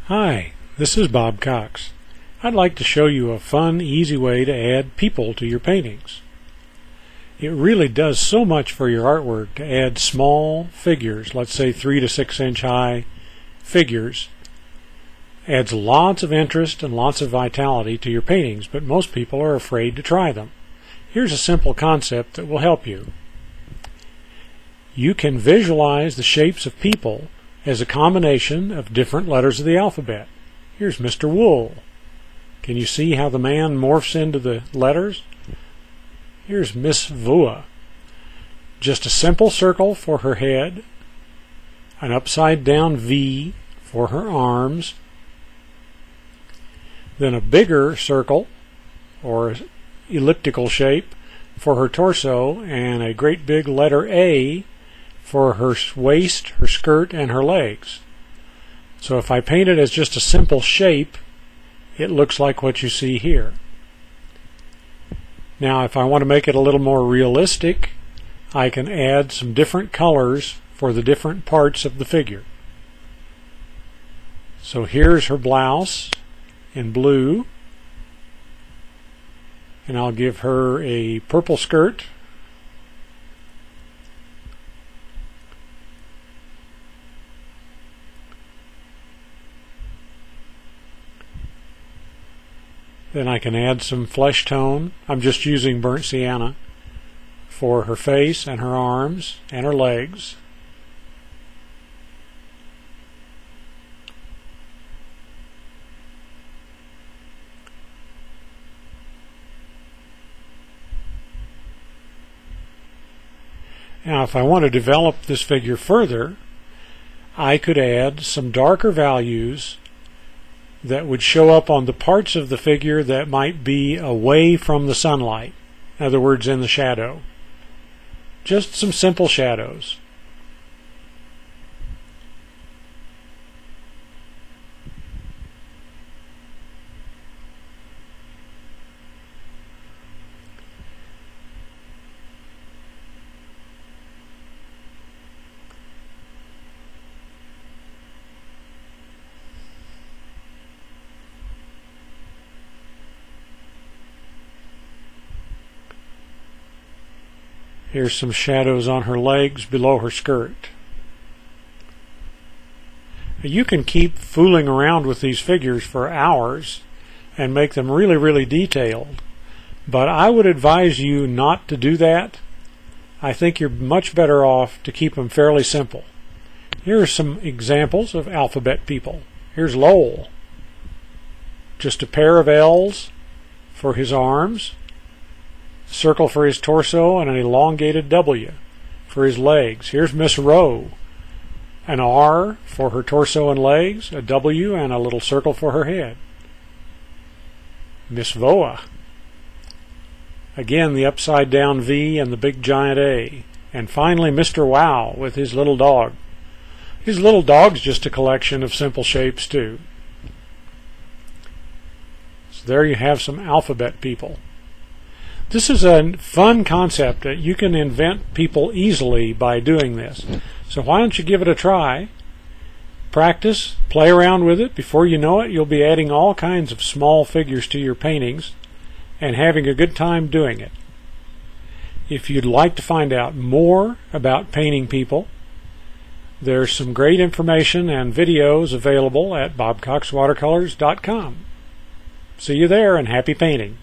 Hi, this is Bob Cox. I'd like to show you a fun, easy way to add people to your paintings. It really does so much for your artwork to add small figures, let's say 3 to 6 inch high figures. Adds lots of interest and lots of vitality to your paintings, but most people are afraid to try them. Here's a simple concept that will help you. You can visualize the shapes of people as a combination of different letters of the alphabet. Here's Mr. Wool. Can you see how the man morphs into the letters? Here's Miss Voa. Just a simple circle for her head, an upside down V for her arms, then a bigger circle or elliptical shape for her torso, and a great big letter A for her waist, her skirt, and her legs. So if I paint it as just a simple shape, it looks like what you see here. Now if I want to make it a little more realistic, I can add some different colors for the different parts of the figure. So here's her blouse in blue, and I'll give her a purple skirt, then I can add some flesh tone. I'm just using burnt sienna for her face and her arms and her legs. Now if I want to develop this figure further, I could add some darker values that would show up on the parts of the figure that might be away from the sunlight, in other words, in the shadow. Just some simple shadows. Here's some shadows on her legs below her skirt. You can keep fooling around with these figures for hours and make them really detailed, but I would advise you not to do that. I think you're much better off to keep them fairly simple. Here are some examples of alphabet people. Here's Lowell. Just a pair of L's for his arms, circle for his torso, and an elongated W for his legs. Here's Miss Rowe. An R for her torso and legs, a W, and a little circle for her head. Miss Voa. Again, the upside down V and the big giant A. And finally, Mr. Wow with his little dog. His little dog's just a collection of simple shapes too. So there you have some alphabet people. This is a fun concept that you can invent people easily by doing this. So why don't you give it a try? Practice, play around with it. Before you know it, you'll be adding all kinds of small figures to your paintings and having a good time doing it. If you'd like to find out more about painting people, there's some great information and videos available at bobcoxwatercolors.com. See you there, and happy painting.